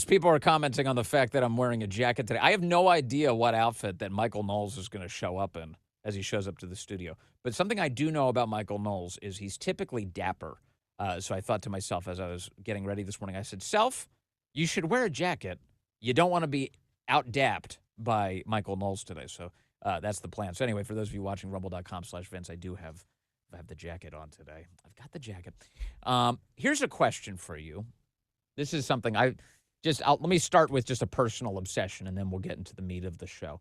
people are commenting on the fact that I'm wearing a jacket today. I have no idea what outfit that Michael Knowles is going to show up in as he shows up to the studio. But something I do know about Michael Knowles is he's typically dapper. So I thought to myself as I was getting ready this morning, I said, Self, you should wear a jacket. You don't want to be out-dapped by Michael Knowles today. So that's the plan. So anyway, for those of you watching rumble.com/Vince, I do have the jacket on today. I've got the jacket. Here's a question for you. This is something let me start with just a personal obsession, and then we'll get into the meat of the show.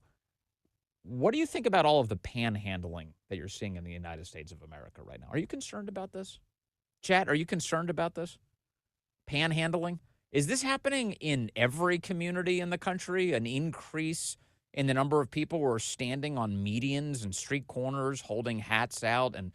What do you think about all of the panhandling that you're seeing in the United States of America right now? Are you concerned about this? Chat, are you concerned about this? Panhandling? Is this happening in every community in the country? An increase in the number of people who are standing on medians and street corners, holding hats out and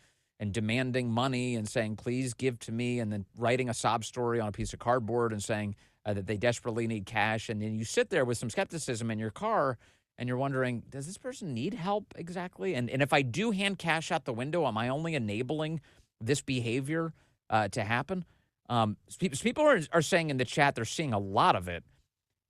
demanding money and saying, please give to me, and then writing a sob story on a piece of cardboard and saying that they desperately need cash. And then you sit there with some skepticism in your car and you're wondering, does this person need help exactly? And if I do hand cash out the window, am I only enabling this behavior to happen? People are saying in the chat they're seeing a lot of it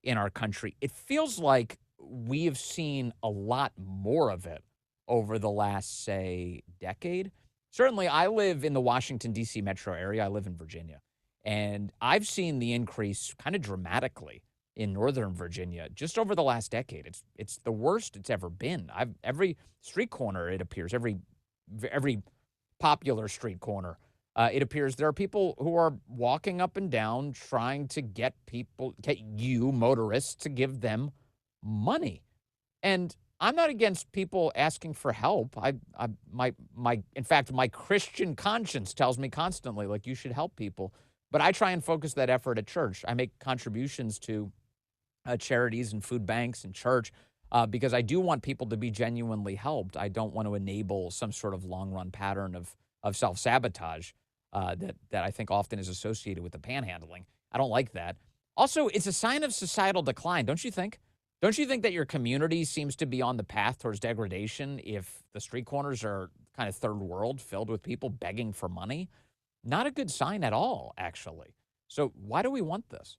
in our country. It feels like we have seen a lot more of it over the last, say, decade. Certainly, I live in the Washington, D.C. metro area. I live in Virginia. And I've seen the increase kind of dramatically in Northern Virginia just over the last decade. It's the worst it's ever been. Every street corner, it appears, every popular street corner, it appears there are people who are walking up and down trying to get you, motorists, to give them money. And I'm not against people asking for help. In fact, my Christian conscience tells me constantly, like, you should help people. But I try and focus that effort at church. I make contributions to charities and food banks and church because I do want people to be genuinely helped. I don't want to enable some sort of long-run pattern of self-sabotage that I think often is associated with the panhandling. I don't like that. Also, it's a sign of societal decline, don't you think? Don't you think that your community seems to be on the path towards degradation if the street corners are kind of third world, filled with people begging for money? Not a good sign at all, actually. So why do we want this?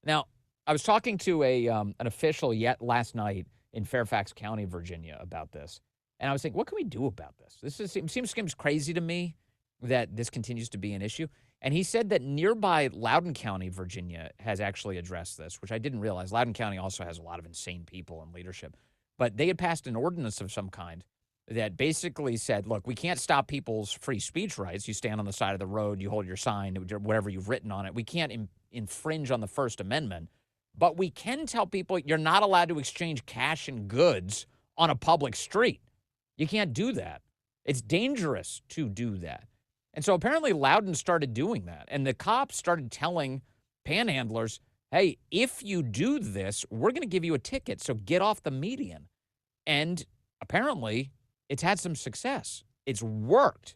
Now, I was talking to an official last night in Fairfax County, Virginia, about this, and I was thinking, what can we do about this? Seems crazy to me that this continues to be an issue. And he said that nearby Loudoun County, Virginia, has actually addressed this, which I didn't realize. Loudoun County also has a lot of insane people in leadership. But they had passed an ordinance of some kind that basically said, look, we can't stop people's free speech rights. You stand on the side of the road, you hold your sign, whatever you've written on it. We can't infringe on the First Amendment. But we can tell people you're not allowed to exchange cash and goods on a public street. You can't do that. It's dangerous to do that. And so apparently Loudoun started doing that. And the cops started telling panhandlers, hey, if you do this, we're going to give you a ticket. So get off the median. And apparently it's had some success. It's worked,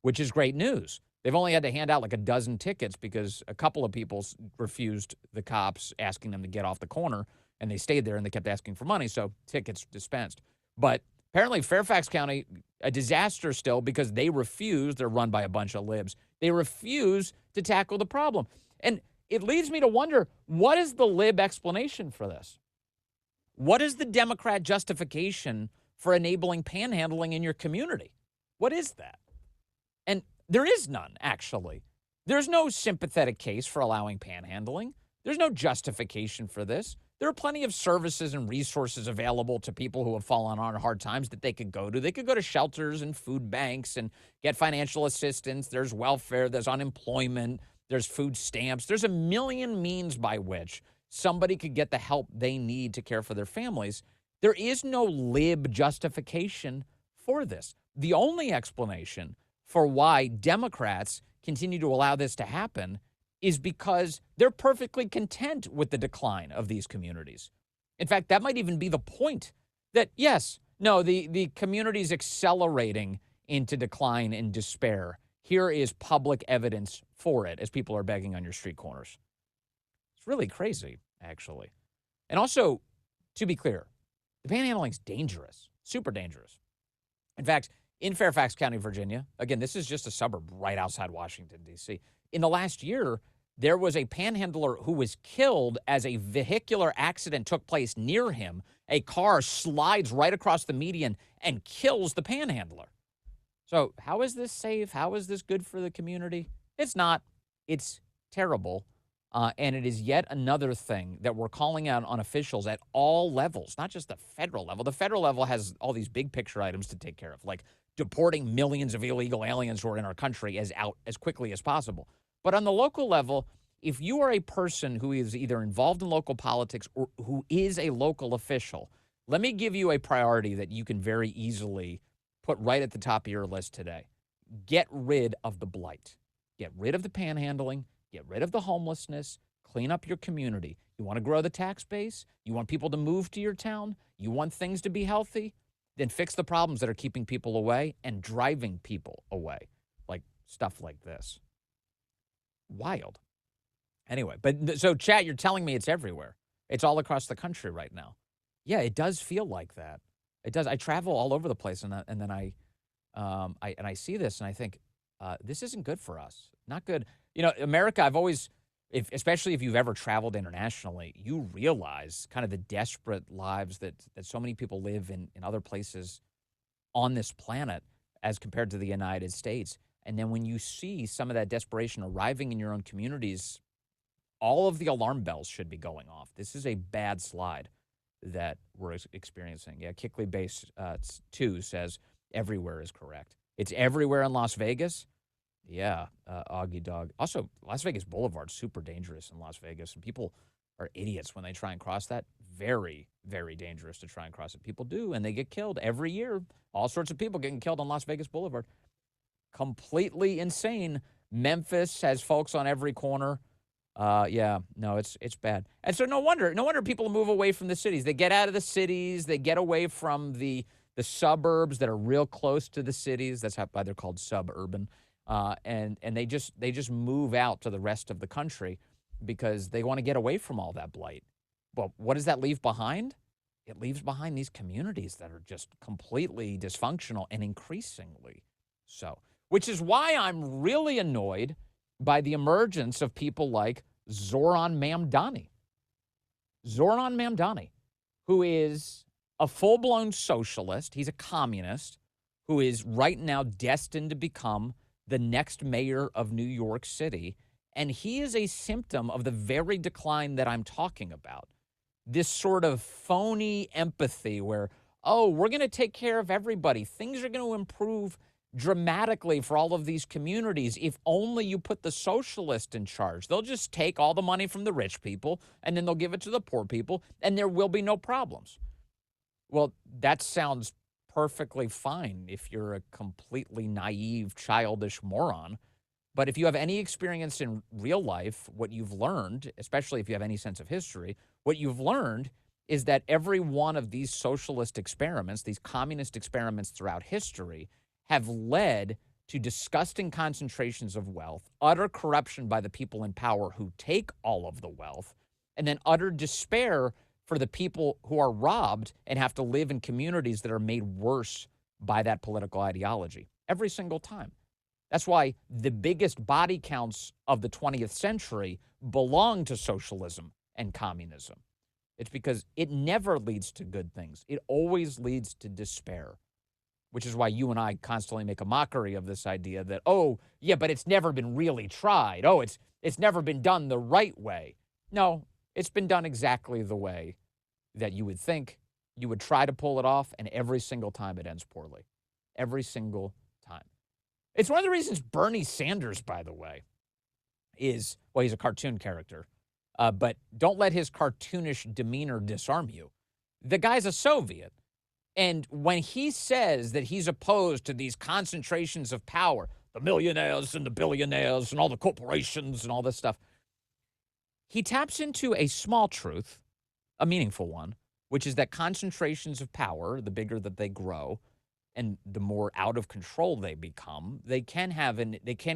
which is great news. They've only had to hand out like a dozen tickets because a couple of people refused the cops asking them to get off the corner, and they stayed there and they kept asking for money. So tickets dispensed. But apparently Fairfax County, a disaster still because they refuse. They're run by a bunch of libs. They refuse to tackle the problem. And it leads me to wonder, what is the lib explanation for this? What is the Democrat justification for enabling panhandling in your community? What is that? And there is none, actually. There's no sympathetic case for allowing panhandling. There's no justification for this. There are plenty of services and resources available to people who have fallen on hard times that they could go to. They could go to shelters and food banks and get financial assistance. There's welfare. There's unemployment. There's food stamps. There's a million means by which somebody could get the help they need to care for their families. There is no lib justification for this. The only explanation for why Democrats continue to allow this to happen is because they're perfectly content with the decline of these communities. In fact, that might even be the point that, yes, no, the community is accelerating into decline and despair. Here is public evidence for it as people are begging on your street corners. It's really crazy, actually. And also, to be clear, the panhandling is dangerous, super dangerous. In fact, in Fairfax County, Virginia, again, this is just a suburb right outside Washington, D.C., in the last year, There was a panhandler who was killed as a vehicular accident took place near him. A car slides right across the median and kills the panhandler. So, how is this safe? How is this good for the community? It's not. It's terrible. And it is yet another thing that we're calling out on officials at all levels, not just the federal level. The federal level has all these big picture items to take care of, like deporting millions of illegal aliens who are in our country as quickly as possible. But on the local level, if you are a person who is either involved in local politics or who is a local official, let me give you a priority that you can very easily put right at the top of your list today. Get rid of the blight. Get rid of the panhandling. Get rid of the homelessness. Clean up your community. You want to grow the tax base? You want people to move to your town? You want things to be healthy? Then fix the problems that are keeping people away and driving people away, like stuff like this. Wild. Anyway, but so chat, you're telling me it's everywhere. It's all across the country right now. Yeah, it does feel like that. It does. I travel all over the place, and then I see this, and I think this isn't good for us. Not good. You know, America. I've always, especially if you've ever traveled internationally, you realize kind of the desperate lives that so many people live in other places on this planet as compared to the United States. And then when you see some of that desperation arriving in your own communities, all of the alarm bells should be going off. This is a bad slide that we're experiencing. Yeah, Kickley Base 2 says everywhere is correct. It's everywhere in Las Vegas. Yeah, Augie Dog. Also, Las Vegas Boulevard, super dangerous in Las Vegas. And people are idiots when they try and cross that. Very, very dangerous to try and cross it. People do, and they get killed every year. All sorts of people getting killed on Las Vegas Boulevard. Completely insane. Memphis has folks on every corner. Yeah, no, it's bad. And so no wonder people move away from the cities. They get out of the cities. They get away from the suburbs that are real close to the cities. That's why they're called suburban. And they just move out to the rest of the country because they want to get away from all that blight. Well, what does that leave behind? It leaves behind these communities that are just completely dysfunctional and increasingly so, which is why I'm really annoyed by the emergence of people like Zoran Mamdani. Zoran Mamdani, who is a full-blown socialist. He's a communist who is right now destined to become the next mayor of New York City. And he is a symptom of the very decline that I'm talking about. This sort of phony empathy where, oh, we're going to take care of everybody. Things are going to improve dramatically for all of these communities if only you put the socialist in charge. They'll just take all the money from the rich people and then they'll give it to the poor people and there will be no problems. Well, that sounds perfectly fine if you're a completely naive, childish moron. But if you have any experience in real life, what you've learned, especially if you have any sense of history, what you've learned is that every one of these socialist experiments, these communist experiments throughout history, have led to disgusting concentrations of wealth, utter corruption by the people in power who take all of the wealth, and then utter despair for the people who are robbed and have to live in communities that are made worse by that political ideology every single time. That's why the biggest body counts of the 20th century belong to socialism and communism. It's because it never leads to good things. It always leads to despair, which is why you and I constantly make a mockery of this idea that, oh, yeah, but it's never been really tried. Oh, it's never been done the right way. No, it's been done exactly the way that you would think. You would try to pull it off, and every single time it ends poorly. Every single time. It's one of the reasons Bernie Sanders, by the way, is, well, he's a cartoon character, but don't let his cartoonish demeanor disarm you. The guy's a Soviet. And when he says that he's opposed to these concentrations of power, the millionaires and the billionaires and all the corporations and all this stuff, he taps into a small truth, a meaningful one, which is that concentrations of power, the bigger that they grow and the more out of control they become, they can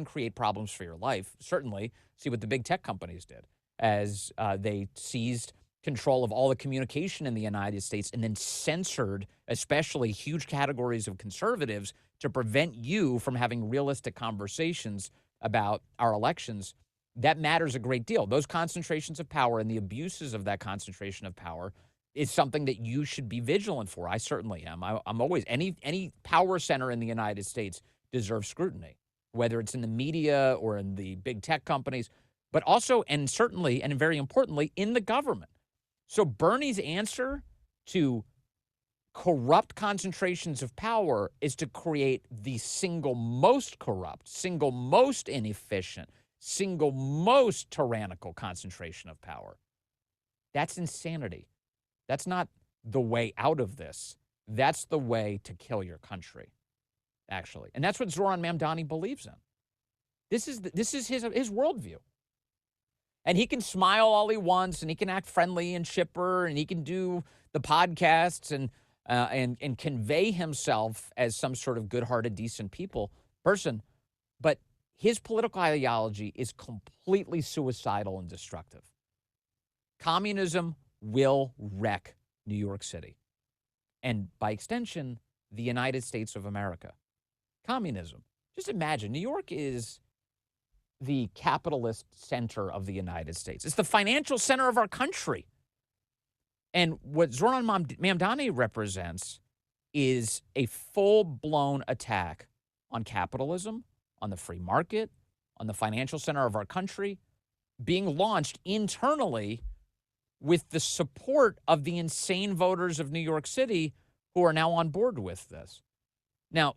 create problems for your life. Certainly, see what the big tech companies did as they seized control of all the communication in the United States and then censored especially huge categories of conservatives to prevent you from having realistic conversations about our elections. that matters a great deal. Those concentrations of power and the abuses of that concentration of power is something that you should be vigilant for. I certainly am. I'm always, any power center in the United States deserves scrutiny, whether it's in the media or in the big tech companies, but also, and certainly, and very importantly, in the government. So Bernie's answer to corrupt concentrations of power is to create the single most corrupt, single most inefficient, single most tyrannical concentration of power. That's insanity. That's not the way out of this. That's the way to kill your country, actually. And that's what Zoran Mamdani believes in. This is his worldview. And he can smile all he wants, and he can act friendly and chipper, and he can do the podcasts and convey himself as some sort of good-hearted, decent person. But his political ideology is completely suicidal and destructive. Communism will wreck New York City, and by extension, the United States of America. Communism. Just imagine, New York is the capitalist center of the United States. It's the financial center of our country. And what Zoran Mamdani represents is a full-blown attack on capitalism, on the free market, on the financial center of our country, being launched internally with the support of the insane voters of New York City who are now on board with this. Now,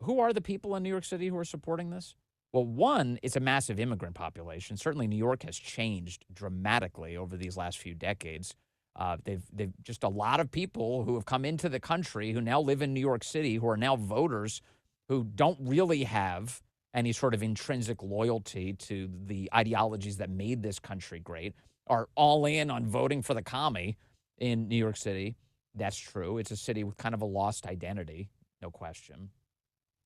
who are the people in New York City who are supporting this? Well, one, it's a massive immigrant population. Certainly New York has changed dramatically over these last few decades. They've just a lot of people who have come into the country who now live in New York City, who are now voters who don't really have any sort of intrinsic loyalty to the ideologies that made this country great, are all in on voting for the commie in New York City. That's true. It's a city with kind of a lost identity, no question.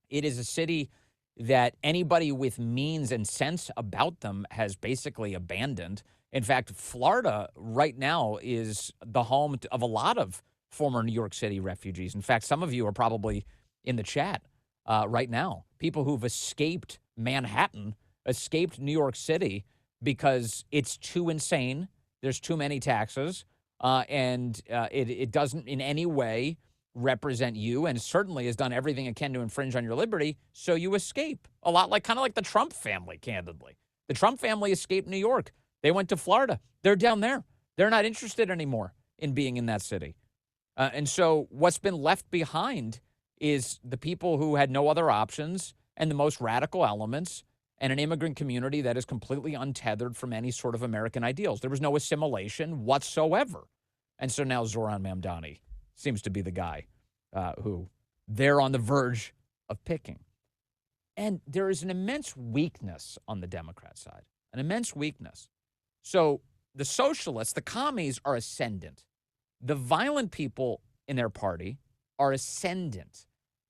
It is a city that anybody with means and sense about them has basically abandoned. In fact, Florida right now is the home of a lot of former New York City refugees. In fact, some of you are probably in the chat right now. People who've escaped Manhattan, escaped New York City because it's too insane. There's too many taxes, and it doesn't in any way represent you, and certainly has done everything it can to infringe on your liberty, so you escape. A lot like, kind of like the Trump family, candidly. The Trump family escaped New York. They went to Florida. They're down there. They're not interested anymore in being in that city. And so what's been left behind is the people who had no other options and the most radical elements and an immigrant community that is completely untethered from any sort of American ideals. There was no assimilation whatsoever. And so now Zoran Mamdani seems to be the guy who they're on the verge of picking. And there is an immense weakness on the Democrat side, an immense weakness. So the socialists, the commies, are ascendant. The violent people in their party are ascendant.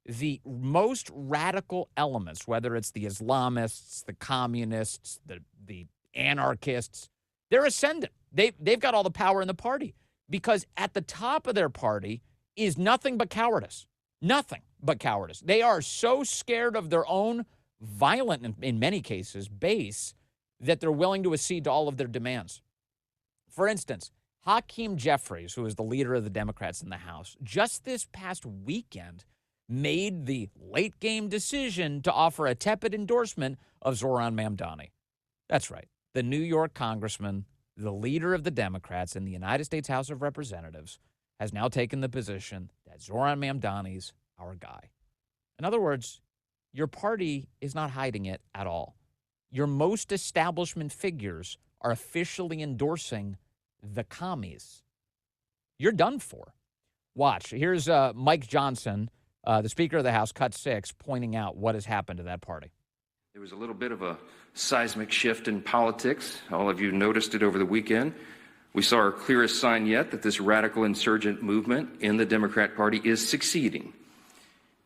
The most radical elements, whether it's the Islamists, the communists, the anarchists, they're ascendant. They've got all the power in the party because at the top of their party is nothing but cowardice. Nothing but cowardice. They are so scared of their own violent, in many cases, base that they're willing to accede to all of their demands. For instance, Hakeem Jeffries, who is the leader of the Democrats in the House, just this past weekend made the late-game decision to offer a tepid endorsement of Zoran Mamdani. That's right. The New York congressman, the leader of the Democrats in the United States House of Representatives, has now taken the position that Zoran Mamdani's our guy. In other words, your party is not hiding it at all. Your most establishment figures are officially endorsing the commies. You're done for. Watch. Here's Mike Johnson, the Speaker of the House, Cut 6, pointing out what has happened to that party. There was a little bit of a seismic shift in politics. All of you noticed it over the weekend. We saw our clearest sign yet that this radical insurgent movement in the Democrat Party is succeeding.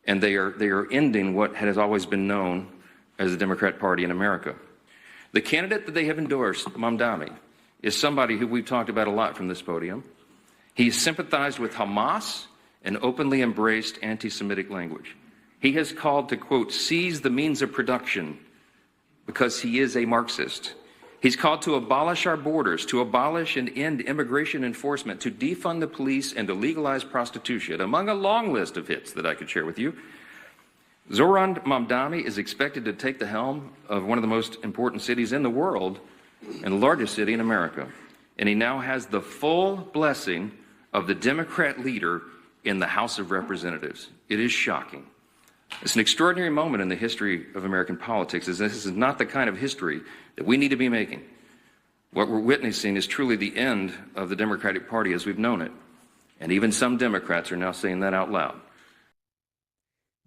And they are ending what has always been known as the Democrat Party in America. The candidate that they have endorsed, Mamdani, is somebody who we've talked about a lot from this podium. He sympathized with Hamas and openly embraced anti-Semitic language. He has called to, quote, seize the means of production because he is a Marxist. He's called to abolish our borders, to abolish and end immigration enforcement, to defund the police, and to legalize prostitution, among a long list of hits that I could share with you. Zoran Mamdani is expected to take the helm of one of the most important cities in the world and the largest city in America. And he now has the full blessing of the Democrat leader in the House of Representatives. It is shocking. It's an extraordinary moment in the history of American politics, as this is not the kind of history that we need to be making. What we're witnessing is truly the end of the Democratic Party as we've known it. And even some Democrats are now saying that out loud.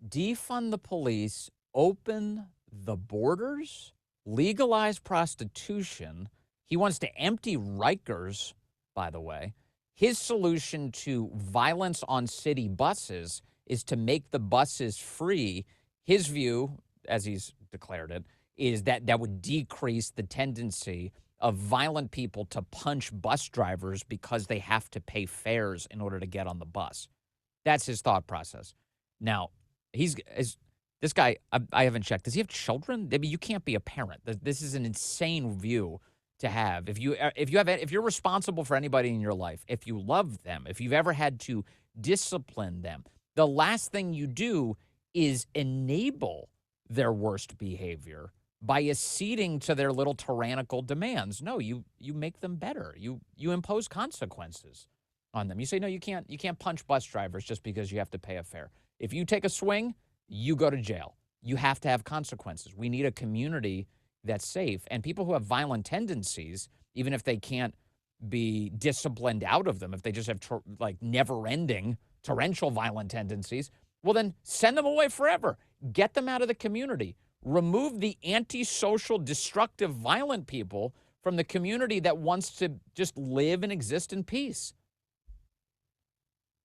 Defund the police, open the borders, legalize prostitution. He wants to empty Rikers, by the way. His solution to violence on city buses is to make the buses free. His view, as he's declared it, is that that would decrease the tendency of violent people to punch bus drivers because they have to pay fares in order to get on the bus. That's his thought process. Now, this guy, I haven't checked. Does he have children? I mean, you can't be a parent. This is an insane view to have. If you're responsible for anybody in your life, if you love them, if you've ever had to discipline them, the last thing you do is enable their worst behavior by acceding to their little tyrannical demands. No, you make them better. You impose consequences on them. You say, no, you can't punch bus drivers just because you have to pay a fare. If you take a swing, you go to jail. You have to have consequences. We need a community that's safe. And people who have violent tendencies, even if they can't be disciplined out of them, if they just have never-ending torrential violent tendencies, well, then send them away forever. Get them out of the community. Remove the antisocial, destructive, violent people from the community that wants to just live and exist in peace.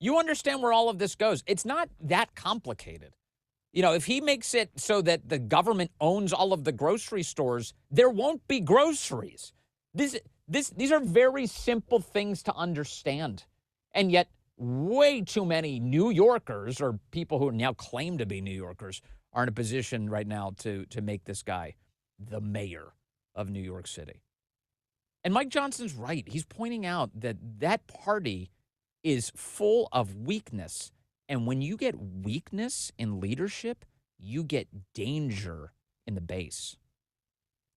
You understand where all of this goes. It's not that complicated. You know, if he makes it so that the government owns all of the grocery stores, there won't be groceries. These are very simple things to understand. And yet, way too many New Yorkers, or people who now claim to be New Yorkers, are in a position right now to make this guy the mayor of New York City. And Mike Johnson's right. He's pointing out that that party is full of weakness. And when you get weakness in leadership, you get danger in the base.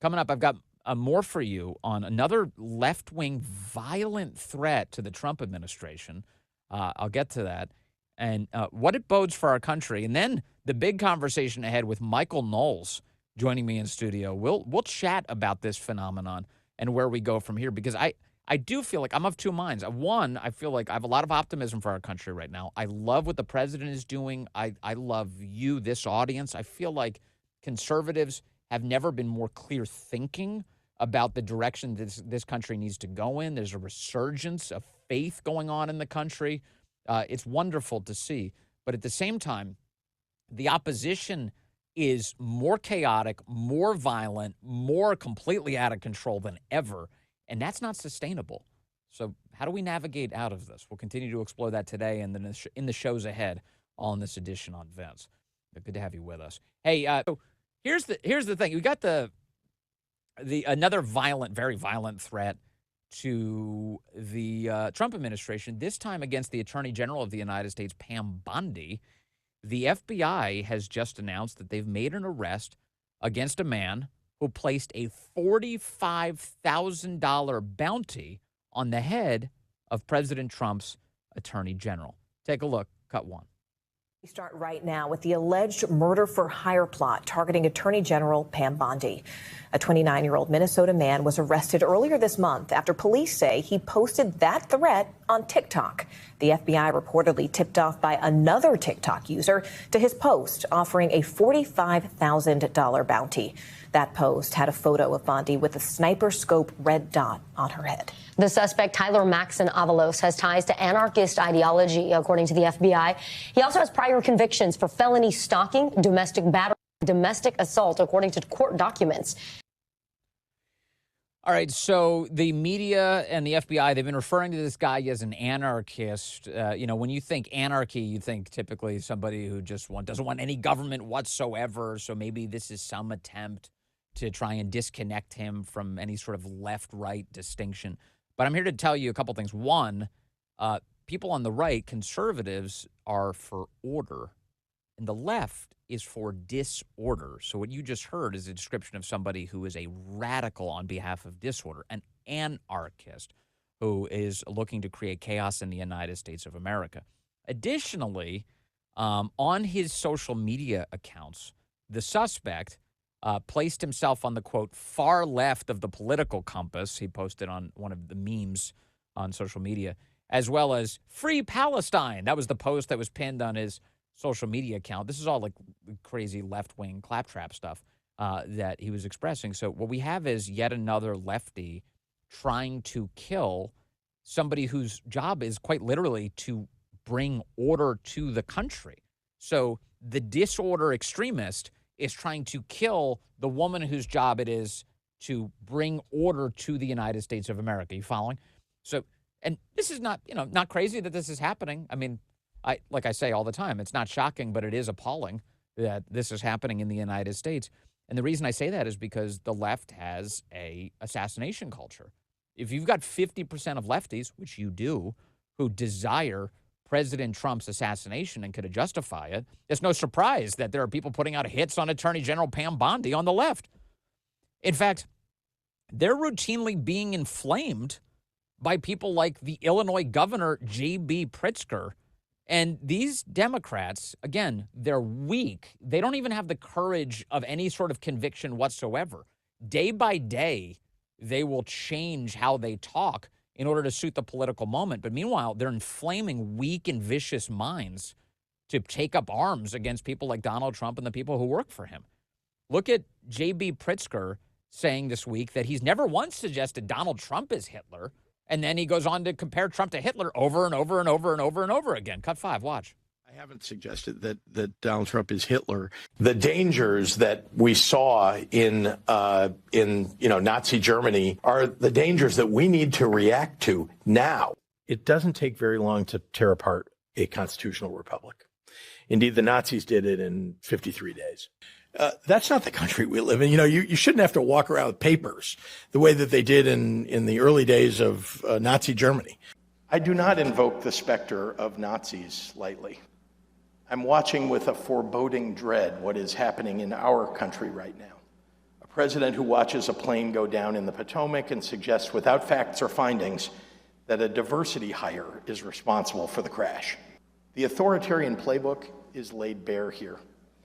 Coming up, I've got more for you on another left-wing violent threat to the Trump administration. I'll get to that. And what it bodes for our country. And then the big conversation ahead with Michael Knowles joining me in studio. We'll chat about this phenomenon and where we go from here, because I do feel like I'm of two minds. One, I feel like I have a lot of optimism for our country right now. I love what the president is doing. I love you, this audience. I feel like conservatives have never been more clear thinking about the direction this country needs to go in. There's a resurgence of faith going on in the country. It's wonderful to see. But at the same time, the opposition is more chaotic, more violent, more completely out of control than ever. And that's not sustainable. So how do we navigate out of this? We'll continue to explore that today and then in the shows ahead, all in this edition on Vince. Good to have you with us. Hey, so here's the thing. We got the another very violent threat to the Trump administration, this time against the Attorney General of the United States, Pam Bondi. The FBI has just announced that they've made an arrest against a man who placed a $45,000 bounty on the head of President Trump's Attorney General. Take a look. Cut one. We start right now with the alleged murder-for-hire plot targeting Attorney General Pam Bondi. A 29-year-old Minnesota man was arrested earlier this month after police say he posted that threat on TikTok. The FBI reportedly tipped off by another TikTok user to his post offering a $45,000 bounty. That post had a photo of Bondi with a sniper scope red dot on her head. The suspect, Tyler Maxon Avalos, has ties to anarchist ideology, according to the FBI. He also has prior convictions for felony stalking, domestic battery, domestic assault, according to court documents. All right, so the media and the FBI, they've been referring to this guy as an anarchist. When you think anarchy, you think typically somebody who just doesn't want any government whatsoever. So maybe this is some attempt to try and disconnect him from any sort of left-right distinction. But I'm here to tell you a couple things. One, people on the right, conservatives, are for order, and the left is for disorder. So what you just heard is a description of somebody who is a radical on behalf of disorder, an anarchist who is looking to create chaos in the United States of America. Additionally, on his social media accounts, the suspect placed himself on the, quote, far left of the political compass. He posted on one of the memes on social media, as well as Free Palestine. That was the post that was pinned on his social media account. This is all like crazy left-wing claptrap stuff that he was expressing. So what we have is yet another lefty trying to kill somebody whose job is quite literally to bring order to the country. So the disorder extremist is trying to kill the woman whose job it is to bring order to the United States of America. You following? So, and this is not, not crazy that this is happening. I mean, like I say all the time, it's not shocking, but it is appalling that this is happening in the United States. And the reason I say that is because the left has a assassination culture. If you've got 50% of lefties, which you do, who desire President Trump's assassination and could justify it, it's no surprise that there are people putting out hits on Attorney General Pam Bondi on the left. In fact, they're routinely being inflamed by people like the Illinois governor, J.B. Pritzker. And these Democrats, again, they're weak. They don't even have the courage of any sort of conviction whatsoever. Day by day, they will change how they talk in order to suit the political moment. But meanwhile, they're inflaming weak and vicious minds to take up arms against people like Donald Trump and the people who work for him. Look at J.B. Pritzker saying this week that he's never once suggested Donald Trump is Hitler. And then he goes on to compare Trump to Hitler over and over and over and over and over again. Cut 5, watch. I haven't suggested that Donald Trump is Hitler. The dangers that we saw in Nazi Germany are the dangers that we need to react to now. It doesn't take very long to tear apart a constitutional republic. Indeed, the Nazis did it in 53 days. That's not the country we live in. You shouldn't have to walk around with papers the way that they did in the early days of Nazi Germany. I do not invoke the specter of Nazis lightly. I'm watching with a foreboding dread what is happening in our country right now. A president who watches a plane go down in the Potomac and suggests without facts or findings that a diversity hire is responsible for the crash. The authoritarian playbook is laid bare here.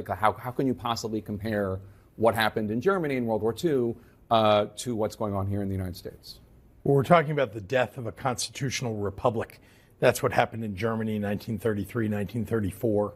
How can you possibly compare what happened in Germany in World War II to what's going on here in the United States? Well, we're talking about the death of a constitutional republic. That's what happened in Germany in 1933, 1934.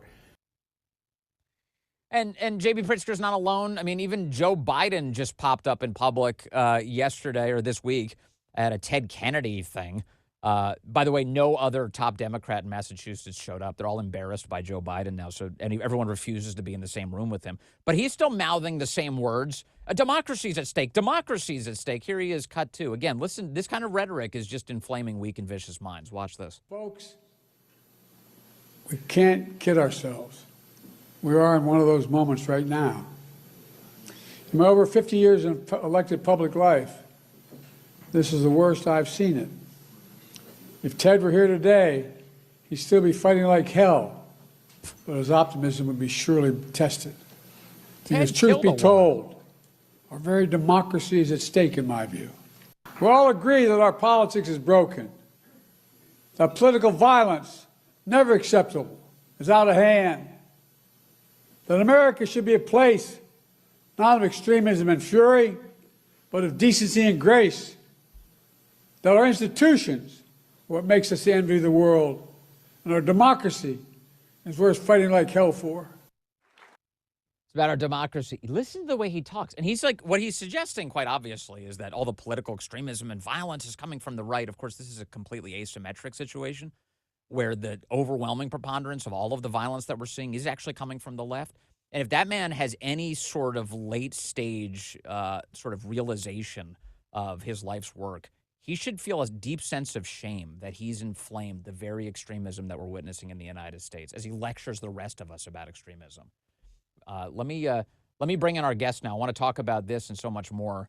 And J.B. Pritzker's not alone. I mean, even Joe Biden just popped up in public yesterday or this week at a Ted Kennedy thing. By the way, no other top Democrat in Massachusetts showed up. They're all embarrassed by Joe Biden now, so everyone refuses to be in the same room with him. But he's still mouthing the same words. Democracy's at stake. Democracy's at stake. Here he is, cut 2. Again, listen, this kind of rhetoric is just inflaming weak and vicious minds. Watch this. Folks, we can't kid ourselves. We are in one of those moments right now. In my over 50 years in elected public life, this is the worst I've seen it. If Ted were here today, he'd still be fighting like hell, but his optimism would be surely tested. Because truth be told, our very democracy is at stake, in my view. We all agree that our politics is broken, that political violence, never acceptable, is out of hand, that America should be a place not of extremism and fury, but of decency and grace, that our institutions are what makes us the envy of the world, and our democracy is worth fighting like hell for. It's about our democracy. Listen to the way he talks. And he's like, what he's suggesting, quite obviously, is that all the political extremism and violence is coming from the right. Of course, this is a completely asymmetric situation where the overwhelming preponderance of all of the violence that we're seeing is actually coming from the left. And if that man has any sort of late stage sort of realization of his life's work, he should feel a deep sense of shame that he's inflamed the very extremism that we're witnessing in the United States as he lectures the rest of us about extremism. Let me Let me bring in our guest now. I want to talk about this and so much more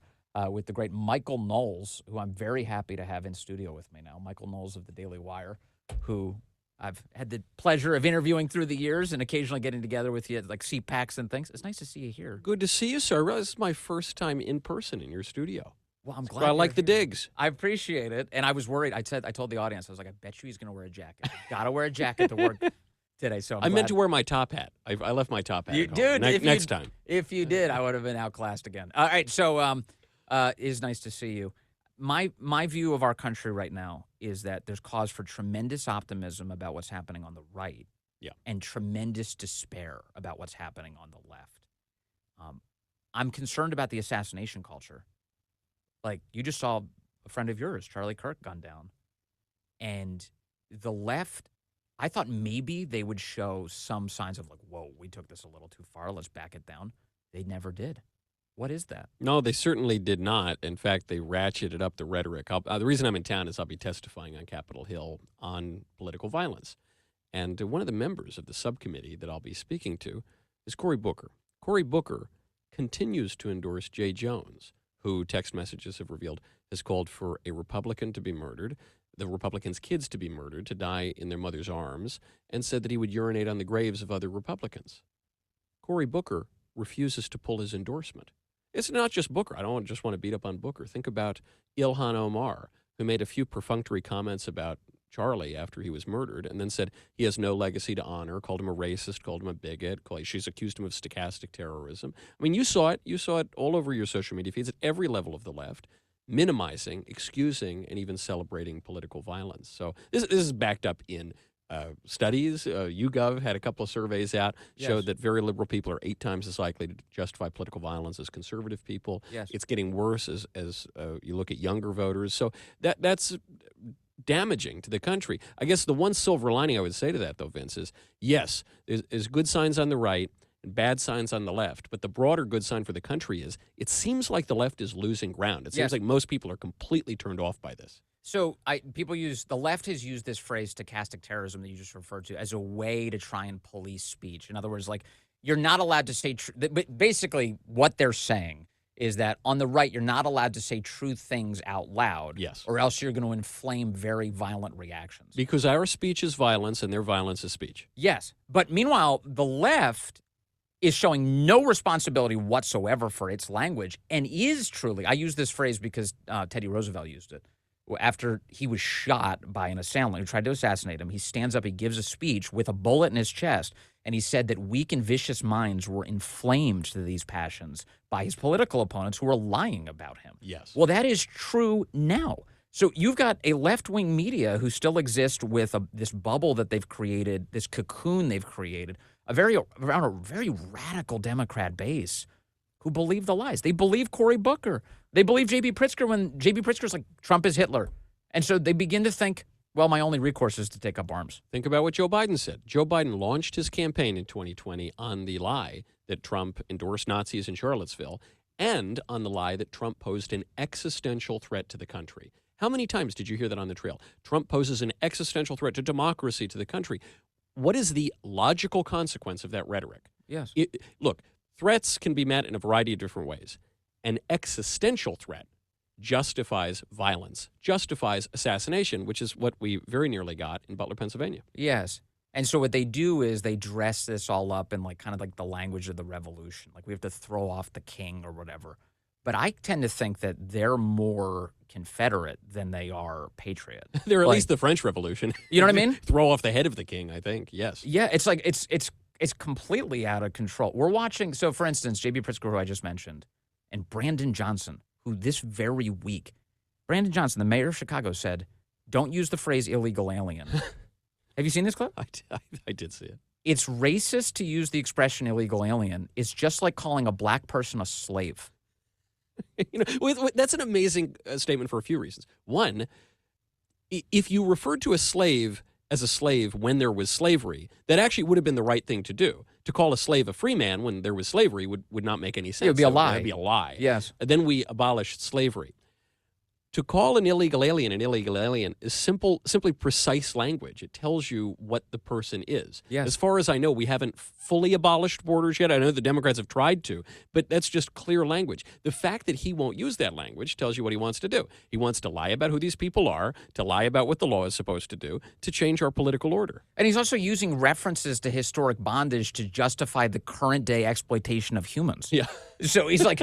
with the great Michael Knowles, who I'm very happy to have in studio with me now. Michael Knowles of the Daily Wire, who I've had the pleasure of interviewing through the years and occasionally getting together with you at like CPACs and things. It's nice to see you here. Good to see you, sir. This is my first time in person in your studio. Well, I'm glad. So I like you're the here. digs. I appreciate it. And I was worried. I told the audience, I was like, I bet you he's going to wear a jacket. Got to wear a jacket to work today. So I meant to wear my top hat. I left my top hat at home. Dude, Next time. If you did, I would have been outclassed again. All right. So it is nice to see you. My view of our country right now is that there's cause for tremendous optimism about what's happening on the right, and tremendous despair about what's happening on the left. I'm concerned about the assassination culture. Like, you just saw a friend of yours, Charlie Kirk, gunned down, and the left. I thought maybe they would show some signs of like, whoa, we took this a little too far. Let's back it down. They never did. What is that? No, they certainly did not. In fact, they ratcheted up the rhetoric. The reason I'm in town is I'll be testifying on Capitol Hill on political violence. And one of the members of the subcommittee that I'll be speaking to is Cory Booker. Cory Booker continues to endorse Jay Jones, who text messages have revealed has called for a Republican to be murdered, the Republicans' kids to be murdered, to die in their mother's arms, and said that he would urinate on the graves of other Republicans. Cory Booker refuses to pull his endorsement. It's not just Booker. I don't just want to beat up on Booker. Think about Ilhan Omar, who made a few perfunctory comments about Charlie after he was murdered, and then said he has no legacy to honor, called him a racist, called him a bigot, she's accused him of stochastic terrorism. I mean, you saw it all over your social media feeds at every level of the left, minimizing, excusing, and even celebrating political violence. So this is backed up in studies. YouGov had a couple of surveys out, showed that very liberal people are 8 times as likely to justify political violence as conservative people. Yes. It's getting worse as you look at younger voters. So that's damaging to the country. I guess the one silver lining I would say to that, though, Vince, is yes, there's good signs on the right and bad signs on the left. But the broader good sign for the country is it seems like the left is losing ground. It seems like most people are completely turned off by this. So the left has used this phrase stochastic terrorism that you just referred to as a way to try and police speech. In other words, like, you're not allowed to say but basically what they're saying is that on the right, you're not allowed to say true things out loud. Yes. Or else you're going to inflame very violent reactions. Because our speech is violence and their violence is speech. Yes. But meanwhile, the left is showing no responsibility whatsoever for its language and is truly, I use this phrase because Teddy Roosevelt used it. After he was shot by an assailant who tried to assassinate him, he stands up, he gives a speech with a bullet in his chest, and he said that weak and vicious minds were inflamed to these passions by his political opponents who were lying about him. Yes. Well, that is true now. So you've got a left-wing media who still exist with this bubble that they've created, this cocoon they've created, around a very radical Democrat base who believe the lies. They believe Cory Booker. They believe J.B. Pritzker when J.B. Pritzker's like, Trump is Hitler. And so they begin to think, well, my only recourse is to take up arms. Think about what Joe Biden said. Joe Biden launched his campaign in 2020 on the lie that Trump endorsed Nazis in Charlottesville and on the lie that Trump posed an existential threat to the country. How many times did you hear that on the trail? Trump poses an existential threat to democracy, to the country. What is the logical consequence of that rhetoric? Yes. Look, threats can be met in a variety of different ways. An existential threat justifies violence, justifies assassination, which is what we very nearly got in Butler, Pennsylvania. Yes. And so what they do is they dress this all up in like kind of like the language of the revolution. Like we have to throw off the king or whatever. But I tend to think that they're more Confederate than they are patriot. They're at least the French Revolution. You know what I mean? Throw off the head of the king, I think, yes. Yeah, it's like it's completely out of control. We're watching, so for instance, J.B. Pritzker, who I just mentioned, and Brandon Johnson, who this very week, Brandon Johnson, the mayor of Chicago, said, don't use the phrase illegal alien. Have you seen this clip? I did see it. It's racist to use the expression illegal alien. It's just like calling a black person a slave. You know, that's an amazing statement for a few reasons. One, if you referred to a slave as a slave when there was slavery, that actually would have been the right thing to do. To call a slave a free man when there was slavery would not make any sense. It would be a lie. It would be a lie. Yes. Then we abolished slavery. To call an illegal alien is simply precise language. It tells you what the person is. Yes. As far as I know, we haven't fully abolished borders yet. I know the Democrats have tried to, but that's just clear language. The fact that he won't use that language tells you what he wants to do. He wants to lie about who these people are, to lie about what the law is supposed to do, to change our political order. And he's also using references to historic bondage to justify the current day exploitation of humans. Yeah. So he's like,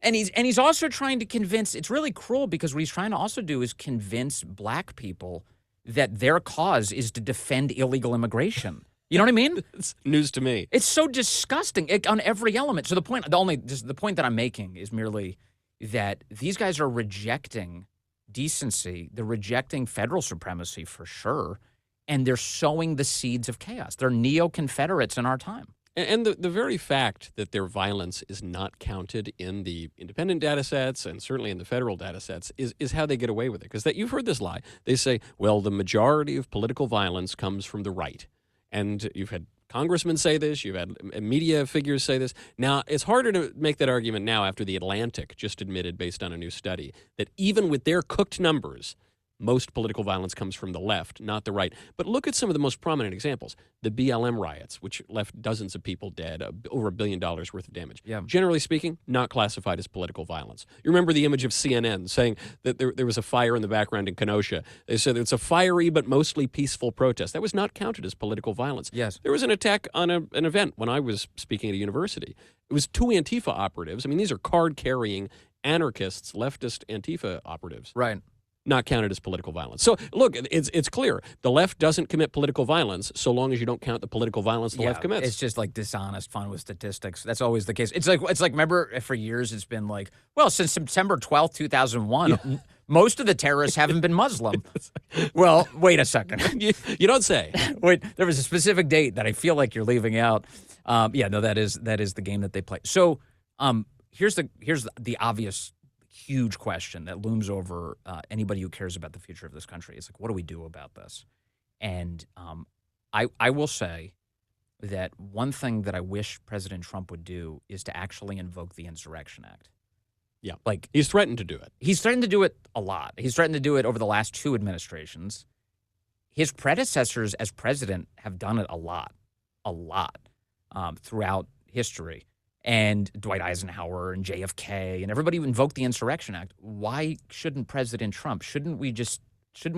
and he's also trying to convince, it's really cruel because what he's trying to also do is convince black people that their cause is to defend illegal immigration. You know what I mean? It's news to me. It's so disgusting on every element. So the point that I'm making is merely that these guys are rejecting decency. They're rejecting federal supremacy for sure. And they're sowing the seeds of chaos. They're neo-Confederates in our time. And the very fact that their violence is not counted in the independent data sets and certainly in the federal data sets is how they get away with it. Because you've heard this lie. They say, well, the majority of political violence comes from the right. And you've had congressmen say this. You've had media figures say this. Now, it's harder to make that argument now after The Atlantic just admitted, based on a new study, that even with their cooked numbers, most political violence comes from the left, not the right. But look at some of the most prominent examples. The BLM riots, which left dozens of people dead, over $1 billion worth of damage. Yeah. Generally speaking, not classified as political violence. You remember the image of CNN saying that there was a fire in the background in Kenosha. They said it's a fiery but mostly peaceful protest. That was not counted as political violence. Yes. There was an attack on an event when I was speaking at a university. It was 2 Antifa operatives. I mean, these are card-carrying anarchists, leftist Antifa operatives. Right. Not counted as political violence. So, look, it's clear. The left doesn't commit political violence so long as you don't count the political violence the left commits. It's just like dishonest fun with statistics. That's always the case. It's like remember for years it's been like, well, since September 12th, 2001, most of the terrorists haven't been Muslim. Well, wait a second. You don't say. Wait, there was a specific date that I feel like you're leaving out. That is the game that they play. So, here's the obvious huge question that looms over anybody who cares about the future of this country. It's like, what do we do about this? And I will say that one thing that I wish President Trump would do is to actually invoke the Insurrection Act. Yeah. Like, he's threatened to do it. He's threatened to do it a lot. He's threatened to do it over the last 2 administrations. His predecessors as president have done it a lot throughout history. And Dwight Eisenhower and JFK and everybody invoked the Insurrection Act. Why shouldn't President Trump? Shouldn't we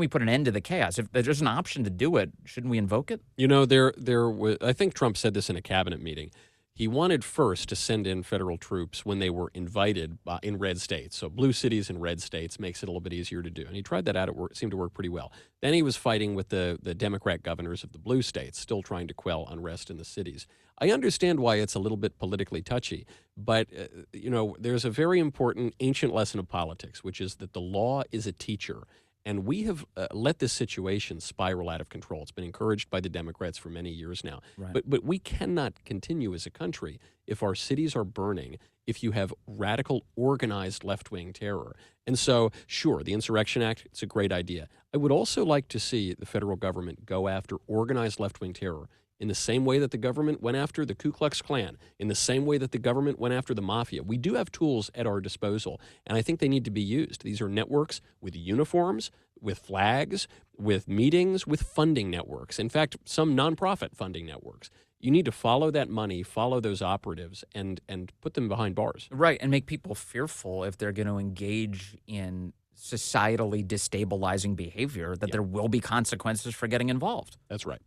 put an end to the chaos? If there's an option to do it, shouldn't we invoke it? You know, there was, I think Trump said this in a cabinet meeting. He wanted first to send in federal troops when they were invited in red states. So blue cities in red states makes it a little bit easier to do. And he tried that out. It seemed to work pretty well. Then he was fighting with the Democrat governors of the blue states, still trying to quell unrest in the cities. I understand why it's a little bit politically touchy, but, there's a very important ancient lesson of politics, which is that the law is a teacher. And we have let this situation spiral out of control. It's been encouraged by the Democrats for many years now. Right. But we cannot continue as a country if our cities are burning, if you have radical, organized left-wing terror. And so, sure, the Insurrection Act, it's a great idea. I would also like to see the federal government go after organized left-wing terror in the same way that the government went after the Ku Klux Klan, in the same way that the government went after the mafia. We do have tools at our disposal, and I think they need to be used. These are networks with uniforms, with flags, with meetings, with funding networks. In fact, some nonprofit funding networks. You need to follow that money, follow those operatives, and put them behind bars. Right, and make people fearful if they're going to engage in societally destabilizing behavior, that there will be consequences for getting involved. That's right.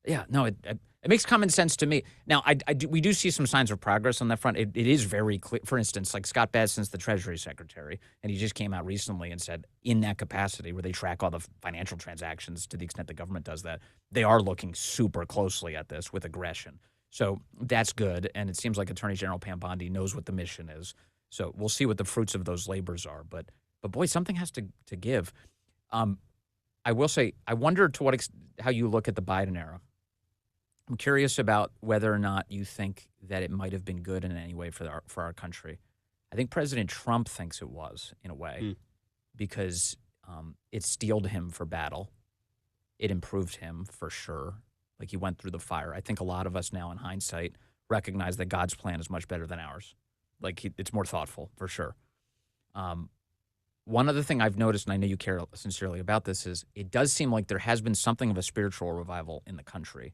Yeah, no, it makes common sense to me. Now, we do see some signs of progress on that front. It is very clear. For instance, like Scott Bessent's the Treasury Secretary, and he just came out recently and said in that capacity where they track all the financial transactions to the extent the government does that, they are looking super closely at this with aggression. So that's good, and it seems like Attorney General Pam Bondi knows what the mission is. So we'll see what the fruits of those labors are. But boy, something has to give. I will say, I wonder to what how you look at the Biden era. I'm curious about whether or not you think that it might have been good in any way for our country. I think President Trump thinks it was, in a way, because it steeled him for battle. It improved him for sure. Like, he went through the fire. I think a lot of us now, in hindsight, recognize that God's plan is much better than ours. Like, it's more thoughtful, for sure. one other thing I've noticed, and I know you care sincerely about this, is it does seem like there has been something of a spiritual revival in the country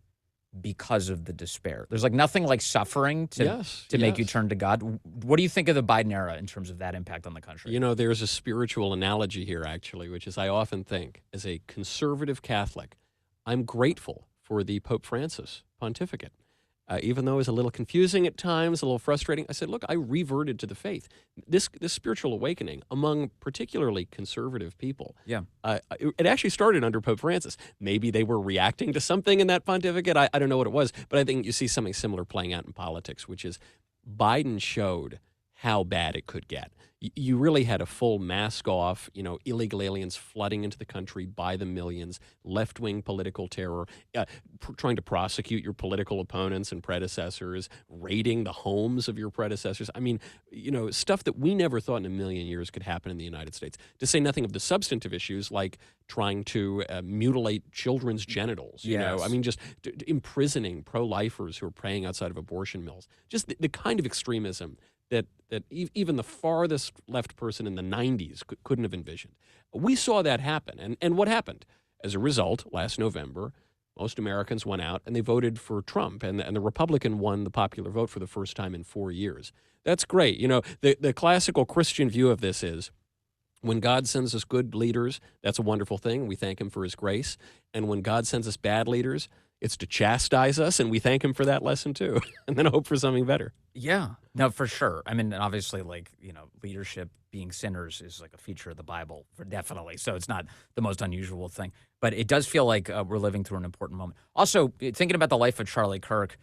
because of the despair. There's like nothing like suffering to make you turn to God. What do you think of the Biden era in terms of that impact on the country? You know, there's a spiritual analogy here, actually, which is I often think, as a conservative Catholic, I'm grateful for the Pope Francis pontificate. Even though it was a little confusing at times, a little frustrating, I said, look, I reverted to the faith. This spiritual awakening among particularly conservative people, it actually started under Pope Francis. Maybe they were reacting to something in that pontificate. I don't know what it was, but I think you see something similar playing out in politics, which is Biden showed how bad it could get. You really had a full mask off, illegal aliens flooding into the country by the millions, left-wing political terror, trying to prosecute your political opponents and predecessors, raiding the homes of your predecessors. I mean, stuff that we never thought in a million years could happen in the United States, to say nothing of the substantive issues like trying to mutilate children's genitals. I mean, just imprisoning pro-lifers who are praying outside of abortion mills. Just the kind of extremism that even the farthest left person in the 90s couldn't have envisioned. We saw that happen. And what happened? As a result, last November, most Americans went out and they voted for Trump, and the Republican won the popular vote for the first time in 4 years. That's great. The classical Christian view of this is, when God sends us good leaders, that's a wonderful thing. We thank him for his grace. And when God sends us bad leaders, it's to chastise us, and we thank him for that lesson too, and then hope for something better. Yeah, no, for sure. I mean, obviously, leadership being sinners is like a feature of the Bible, definitely. So it's not the most unusual thing. But it does feel like we're living through an important moment. Also, thinking about the life of Charlie Kirk,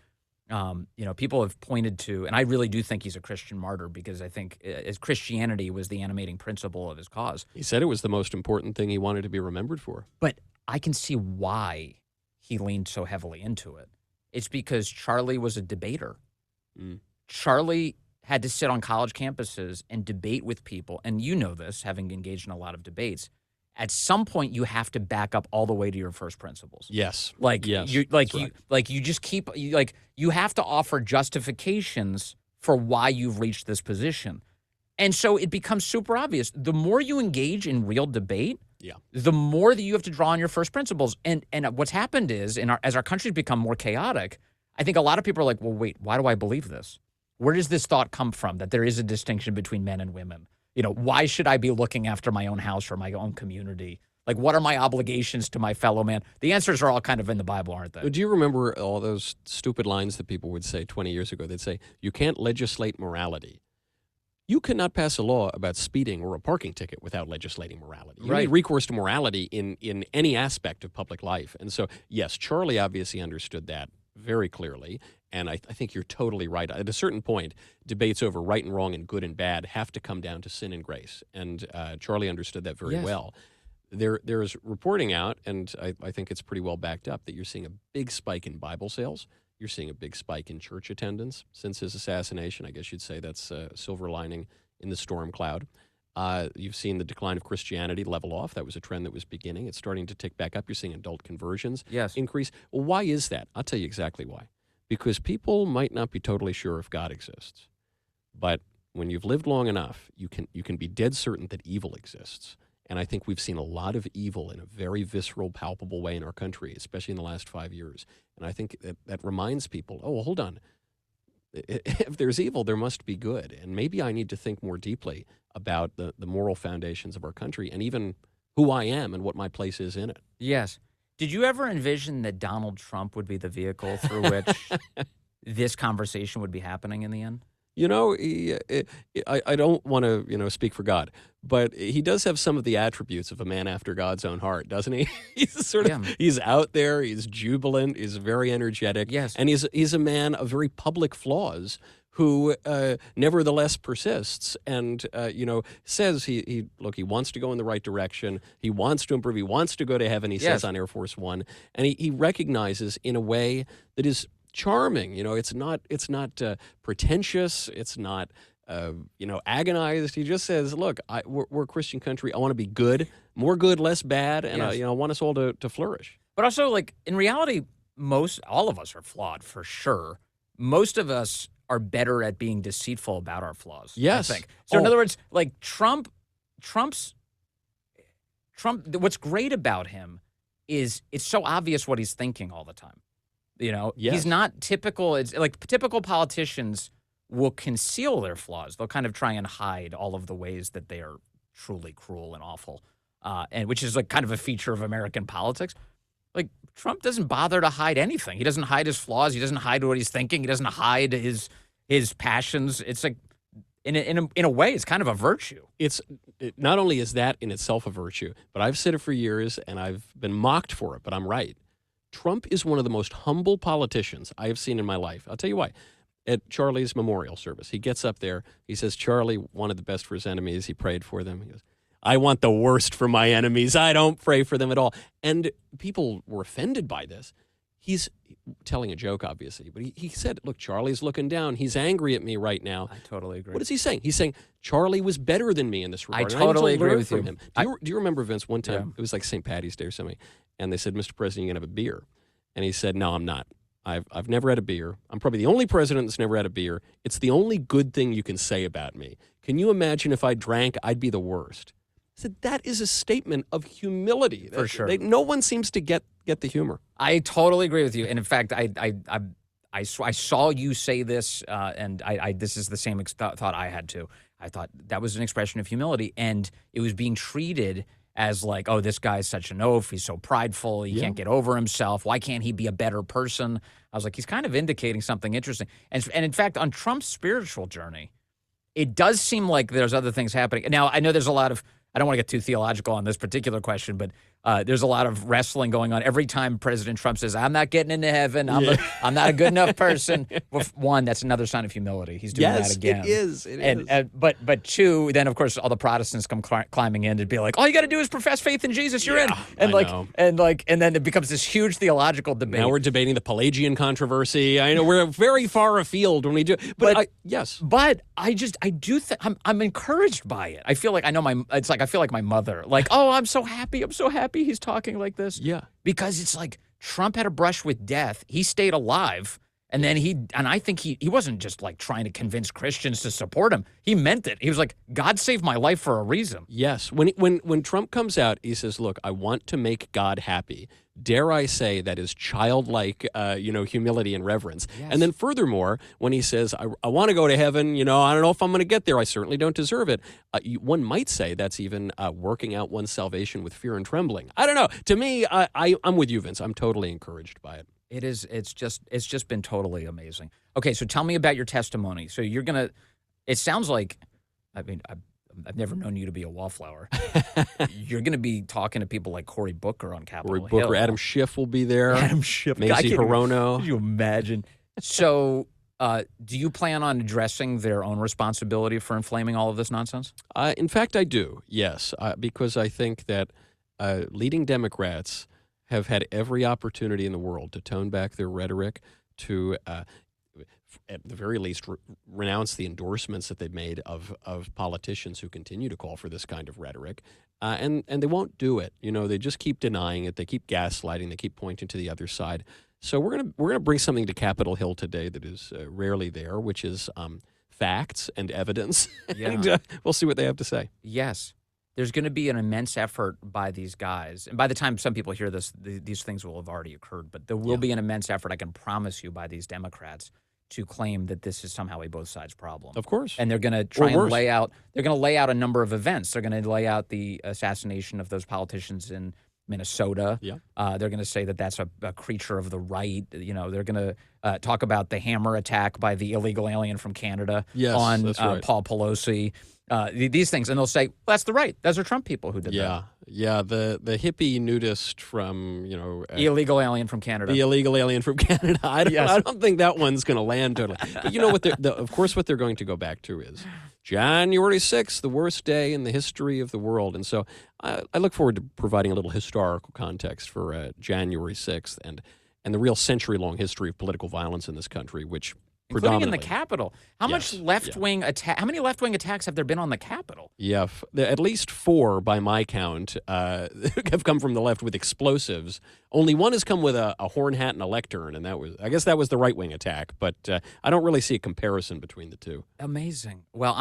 people have pointed to, and I really do think he's a Christian martyr, because I think as Christianity was the animating principle of his cause. He said it was the most important thing he wanted to be remembered for. But I can see why he leaned so heavily into it. It's because Charlie was a debater. Charlie had to sit on college campuses and debate with people. And you know this, having engaged in a lot of debates. At some point, you have to back up all the way to your first principles. Yes. You have to offer justifications for why you've reached this position. And so it becomes super obvious. The more you engage in real debate, the more that you have to draw on your first principles. And what's happened is, as our country's become more chaotic, I think a lot of people are like, well, wait, why do I believe this? Where does this thought come from, that there is a distinction between men and women? Why should I be looking after my own house or my own community? Like, what are my obligations to my fellow man? The answers are all kind of in the Bible, aren't they? Do you remember all those stupid lines that people would say 20 years ago? They'd say, you can't legislate morality. You cannot pass a law about speeding or a parking ticket without legislating morality. You need recourse to morality in any aspect of public life. And so, yes, Charlie obviously understood that very clearly. And I think you're totally right. At a certain point, debates over right and wrong and good and bad have to come down to sin and grace. And Charlie understood that very well. There is reporting out, and I think it's pretty well backed up, that you're seeing a big spike in Bible sales. You're seeing a big spike in church attendance since his assassination. I guess you'd say that's a silver lining in the storm cloud. You've seen the decline of Christianity level off. That was a trend that was beginning. It's starting to tick back up. You're seeing adult conversions increase. Well, why is that? I'll tell you exactly why. Because people might not be totally sure if God exists. But when you've lived long enough, you can be dead certain that evil exists. And I think we've seen a lot of evil in a very visceral, palpable way in our country, especially in the last 5 years. And I think that reminds people, oh, well, hold on. If there's evil, there must be good. And maybe I need to think more deeply about the moral foundations of our country and even who I am and what my place is in it. Yes. Did you ever envision that Donald Trump would be the vehicle through which this conversation would be happening in the end? I don't want to, speak for God, but he does have some of the attributes of a man after God's own heart, doesn't he? He's out there, he's jubilant, he's very energetic, and he's a man of very public flaws who nevertheless persists and, says he wants to go in the right direction, he wants to improve, he wants to go to heaven, he says on Air Force One, and he recognizes in a way that is charming. It's not pretentious. It's not agonized. He just says, "Look, we're a Christian country. I want to be good, more good, less bad, and I want us all to flourish." But also, in reality, all of us are flawed for sure. Most of us are better at being deceitful about our flaws. Yes. I think. So in other words, Trump's Trump, what's great about him is it's so obvious what he's thinking all the time. You know, he's not typical. It's like typical politicians will conceal their flaws. They'll kind of try and hide all of the ways that they are truly cruel and awful, and which is like kind of a feature of American politics. Like Trump doesn't bother to hide anything. He doesn't hide his flaws. He doesn't hide what he's thinking. He doesn't hide his passions. It's like in a way, it's kind of a virtue. Not only is that in itself a virtue, but I've said it for years and I've been mocked for it, but I'm right. Trump is one of the most humble politicians I have seen in my life. I'll tell you why. At Charlie's memorial service, he gets up there. He says Charlie wanted the best for his enemies. He prayed for them. He goes, I want the worst for my enemies. I don't pray for them at all. And people were offended by this. He's telling a joke, obviously, but he said, look, Charlie's looking down. He's angry at me right now. I totally agree. What is he saying? He's saying Charlie was better than me in this regard. I totally agree with you. Him. Do you remember, Vince, one time, it was like St. Patty's Day or something, and they said, Mr. President, you're going to have a beer. And he said, no, I'm not. I've never had a beer. I'm probably the only president that's never had a beer. It's the only good thing you can say about me. Can you imagine if I drank, I'd be the worst? I said, that is a statement of humility. For sure. No one seems to get the humor. I totally agree with you. And in fact, I saw you say this, and this is the same thought I had too. I thought that was an expression of humility, and it was being treated as like, oh, this guy's such an oaf. He's so prideful. He can't get over himself. Why can't he be a better person? I was like, he's kind of indicating something interesting. And in fact, on Trump's spiritual journey, it does seem like there's other things happening. Now, I know there's a lot of, I don't want to get too theological on this particular question, but there's a lot of wrestling going on. Every time President Trump says, I'm not getting into heaven, I'm not a good enough person. Well, one, that's another sign of humility. He's doing that again. It is. But two, then, of course, all the Protestants come climbing in to be like, all you got to do is profess faith in Jesus. You're in. And then it becomes this huge theological debate. Now we're debating the Pelagian controversy. I know we're very far afield when we do. But I do think I'm encouraged by it. I feel like I feel like my mother. Like, oh, I'm so happy he's talking like this. Yeah. Because it's like Trump had a brush with death. He stayed alive. And then I think he wasn't just like trying to convince Christians to support him. He meant it. He was like, God saved my life for a reason. Yes. When Trump comes out, he says, look, I want to make God happy. Dare I say that is childlike, humility and reverence. Yes. And then furthermore, when he says, I want to go to heaven, I don't know if I'm going to get there. I certainly don't deserve it. One might say that's even working out one's salvation with fear and trembling. I don't know. To me, I'm with you, Vince. I'm totally encouraged by it. It is. It's just been totally amazing. Okay, so tell me about your testimony. So you're gonna. It sounds like, I mean, I've never known you to be a wallflower. You're gonna be talking to people like Cory Booker on Capitol Hill. Cory Booker, Adam Schiff will be there. Adam Schiff, Mazie Hirono. Can you imagine? So, do you plan on addressing their own responsibility for inflaming all of this nonsense? In fact, I do. Yes, because I think that leading Democrats have had every opportunity in the world to tone back their rhetoric, to, at the very least, renounce the endorsements that they've made of politicians who continue to call for this kind of rhetoric, and they won't do it. They just keep denying it. They keep gaslighting. They keep pointing to the other side. So we're gonna bring something to Capitol Hill today that is rarely there, which is facts and evidence, and we'll see what they have to say. Yes. There's going to be an immense effort by these guys. And by the time some people hear this, these things will have already occurred. But there will be an immense effort, I can promise you, by these Democrats to claim that this is somehow a both sides problem. Of course. And they're going to try and lay out a number of events. They're going to lay out the assassination of those politicians in Minnesota. Yeah. They're going to say that that's a creature of the right. They're going to talk about the hammer attack by the illegal alien from Canada on right. Paul Pelosi. These things, and they'll say, well, that's the right. Those are Trump people who did that. Yeah, the hippie nudist from, illegal alien from Canada. The illegal alien from Canada. I don't think that one's going to land totally. But you know what? Of course, what they're going to go back to is January 6th, the worst day in the history of the world. And so I look forward to providing a little historical context for January 6th and the real century-long history of political violence in this country, which including in the Capitol. How much left-wing attack? How many left-wing attacks have there been on the Capitol? Yeah, at least 4 by my count have come from the left with explosives. Only one has come with a horn hat and a lectern, and I guess that was the right-wing attack. But I don't really see a comparison between the two. Amazing. Well,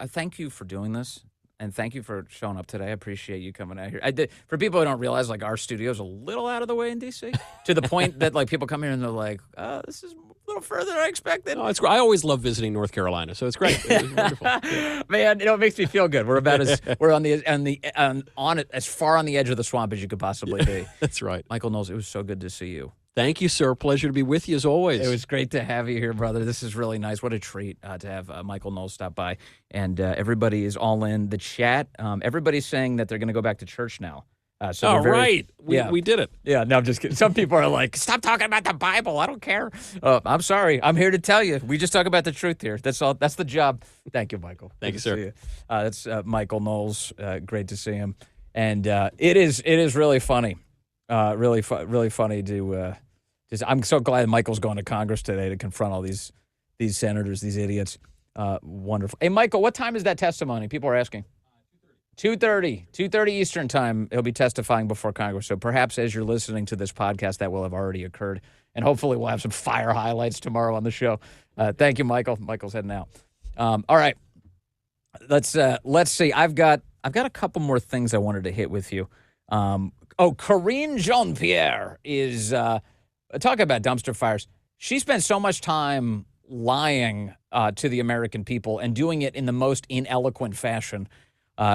thank you for doing this. And thank you for showing up today. I appreciate you coming out here. For people who don't realize, like, our studio's a little out of the way in D.C. to the point that, like, people come here and they're like, this is a little further than I expected. No, it's great. I always love visiting North Carolina, so it's great. It was wonderful. Yeah. Man, it makes me feel good. We're about as far on the edge of the swamp as you could possibly be. That's right. Michael Knowles, it was so good to see you. Thank you, sir. Pleasure to be with you as always. It was great to have you here, brother. This is really nice. What a treat to have Michael Knowles stop by. And everybody is all in the chat. Everybody's saying that they're going to go back to church now. Right. We did it. Yeah, no, I'm just kidding. Some people are like, stop talking about the Bible. I don't care. I'm sorry. I'm here to tell you. We just talk about the truth here. That's all. That's the job. Thank you, Michael. Thank you, sir. You. That's Michael Knowles. Great to see him. And it is really funny. Really funny to I'm so glad Michael's going to Congress today to confront all these senators, these idiots. Wonderful. Hey, Michael, what time is that testimony? People are asking. 2:30 Eastern time. He'll be testifying before Congress. So perhaps as you're listening to this podcast, that will have already occurred. And hopefully we'll have some fire highlights tomorrow on the show. Thank you, Michael. Michael's heading out. All right. Let's see. I've got a couple more things I wanted to hit with you. Karine Jean-Pierre is talk about dumpster fires. She spent so much time lying to the American people and doing it in the most ineloquent fashion.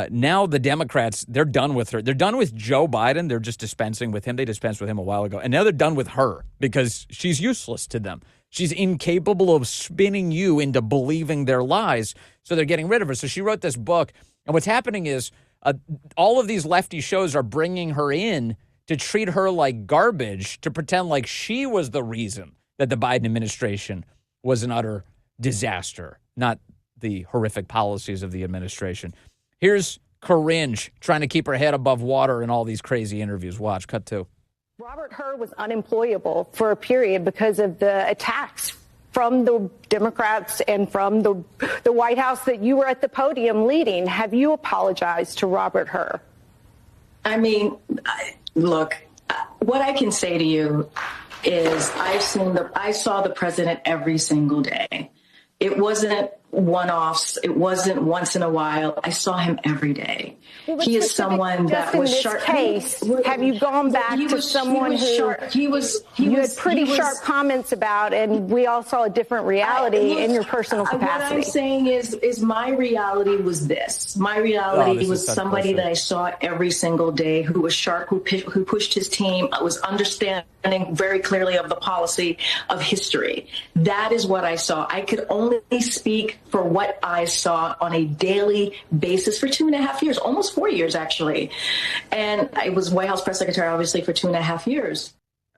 Now the Democrats, they're done with her. They're done with Joe Biden. They're just dispensing with him. They dispensed with him a while ago. And now they're done with her because she's useless to them. She's incapable of spinning you into believing their lies. So they're getting rid of her. So she wrote this book. And what's happening is all of these lefty shows are bringing her in to treat her like garbage, to pretend like she was the reason that the Biden administration was an utter disaster, not the horrific policies of the administration. Here's Corinne trying to keep her head above water in all these crazy interviews. Watch, cut 2. Robert Hur was unemployable for a period because of the attacks from the Democrats and from the White House that you were at the podium leading. Have you apologized to Robert Hur? I mean, look, what I can say to you is I saw the president every single day. It wasn't one-offs. It wasn't once in a while. I saw him every day. Well, he is someone that was sharp. Case, have you gone back to someone who you had pretty sharp comments about, and we all saw a different reality in your personal capacity? What I'm saying is my reality was this. My reality was somebody that I saw every single day who was sharp, who pushed his team, was understanding very clearly of the policy of history. That is what I saw. I could only speak for what I saw on a daily basis for 2.5 years, almost 4 years, actually. And I was White House press secretary, obviously, for 2.5 years.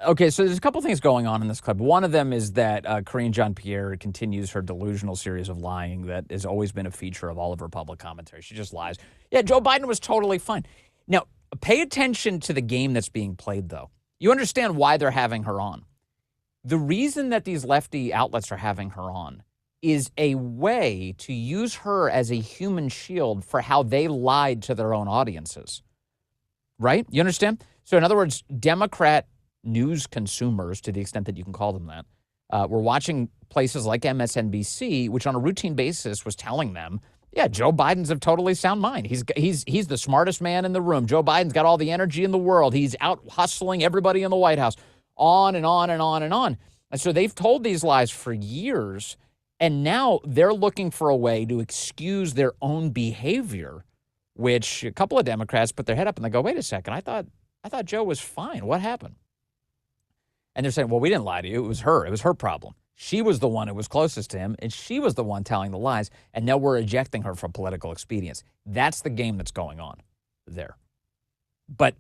Okay, so there's a couple things going on in this clip. One of them is that Karine Jean-Pierre continues her delusional series of lying that has always been a feature of all of her public commentary. She just lies. Yeah, Joe Biden was totally fine. Now, pay attention to the game that's being played, though. You understand why they're having her on. The reason that these lefty outlets are having her on is a way to use her as a human shield for how they lied to their own audiences. Right? You understand? So in other words, Democrat news consumers, to the extent that you can call them that, were watching places like MSNBC, which on a routine basis was telling them, yeah, Joe Biden's of totally sound mind. He's the smartest man in the room. Joe Biden's got all the energy in the world. He's out hustling everybody in the White House, on and on and on and on. And so they've told these lies for years, and now they're looking for a way to excuse their own behavior, which a couple of Democrats put their head up and they go, wait a second, I thought Joe was fine. What happened? And they're saying, well, we didn't lie to you. It was her. It was her problem. She was the one who was closest to him, and she was the one telling the lies, and now we're ejecting her for political expedience. That's the game that's going on there. But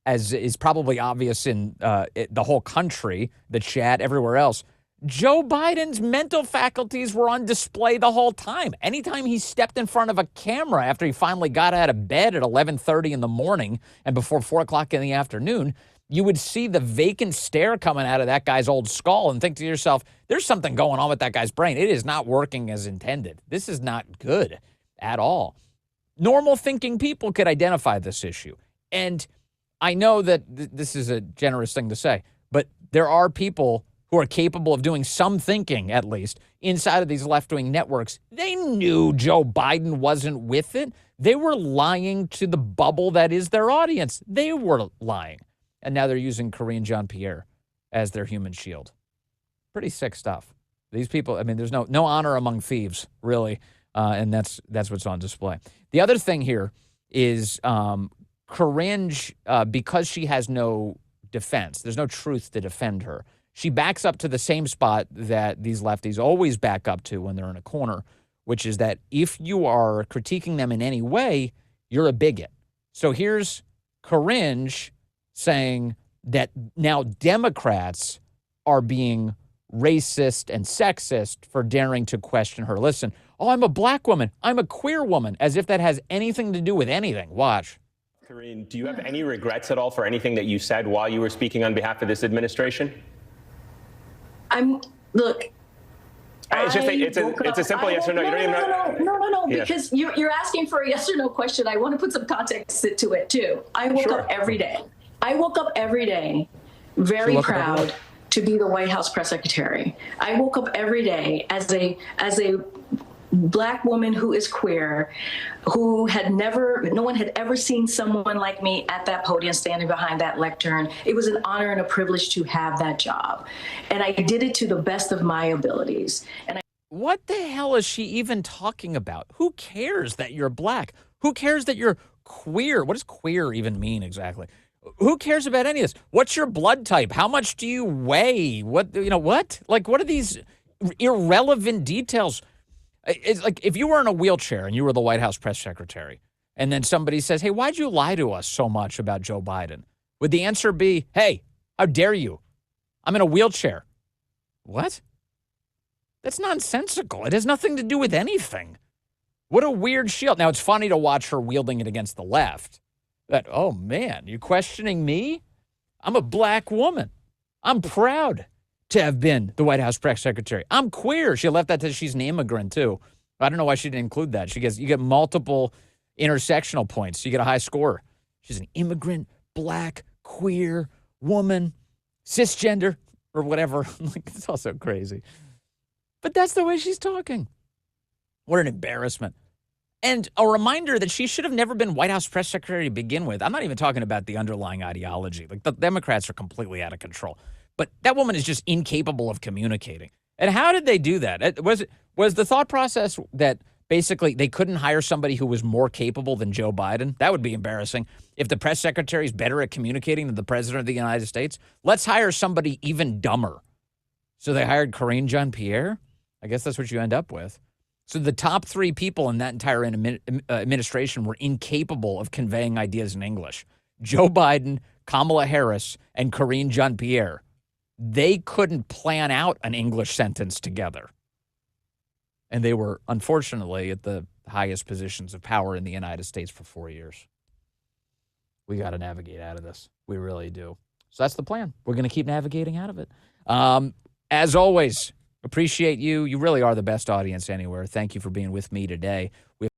as is probably obvious in the whole country, the chat, everywhere else, Joe Biden's mental faculties were on display the whole time. Anytime he stepped in front of a camera after he finally got out of bed at 11:30 in the morning and before 4 o'clock in the afternoon, you would see the vacant stare coming out of that guy's old skull and think to yourself, there's something going on with that guy's brain. It is not working as intended. This is not good at all. Normal thinking people could identify this issue. And I know that this is a generous thing to say, but there are people who are capable of doing some thinking, at least, inside of these left-wing networks, they knew Joe Biden wasn't with it. They were lying to the bubble that is their audience. They were lying. And now they're using Karine Jean-Pierre as their human shield. Pretty sick stuff. These people, I mean, there's no honor among thieves, really, and that's what's on display. The other thing here is Karine, because she has no defense, there's no truth to defend her, she backs up to the same spot that these lefties always back up to when they're in a corner, which is that if you are critiquing them in any way, you're a bigot. So here's Karine saying that now Democrats are being racist and sexist for daring to question her. Listen, oh, I'm a black woman. I'm a queer woman, as if that has anything to do with anything. Watch. Karine, do you have any regrets at all for anything that you said while you were speaking on behalf of this administration? Look. It's a simple yes or no. You don't even know. No, because you're asking for a yes or no question. I want to put some context to it too. I woke up every day. I woke up every day very proud to be the White House press secretary. I woke up every day as a Black woman who is queer, who no one had ever seen someone like me at that podium standing behind that lectern. It was an honor and a privilege to have that job. And I did it to the best of my abilities. What the hell is she even talking about? Who cares that you're Black? Who cares that you're queer? What does queer even mean exactly? Who cares about any of this? What's your blood type? How much do you weigh? What? Like, what are these irrelevant details? It's like if you were in a wheelchair and you were the White House press secretary, and then somebody says, hey, why'd you lie to us so much about Joe Biden? Would the answer be, hey, how dare you? I'm in a wheelchair. What? That's nonsensical. It has nothing to do with anything. What a weird shield. Now, it's funny to watch her wielding it against the left. That, oh, man, you're questioning me? I'm a Black woman. I'm proud to have been the White House press secretary. I'm queer. She left that to she's an immigrant, too. I don't know why she didn't include that. You get multiple intersectional points. You get a high score. She's an immigrant, Black, queer, woman, cisgender, or whatever. It's all so crazy. But that's the way she's talking. What an embarrassment. And a reminder that she should have never been White House press secretary to begin with. I'm not even talking about the underlying ideology. Like, the Democrats are completely out of control. But that woman is just incapable of communicating. And how did they do that? Was the thought process that basically they couldn't hire somebody who was more capable than Joe Biden? That would be embarrassing. If the press secretary is better at communicating than the president of the United States, let's hire somebody even dumber. So they hired Karine Jean-Pierre? I guess that's what you end up with. So the top three people in that entire administration were incapable of conveying ideas in English. Joe Biden, Kamala Harris, and Karine Jean-Pierre. They couldn't plan out an English sentence together. And they were, unfortunately, at the highest positions of power in the United States for 4 years. We got to navigate out of this. We really do. So that's the plan. We're going to keep navigating out of it. As always, appreciate you. You really are the best audience anywhere. Thank you for being with me today.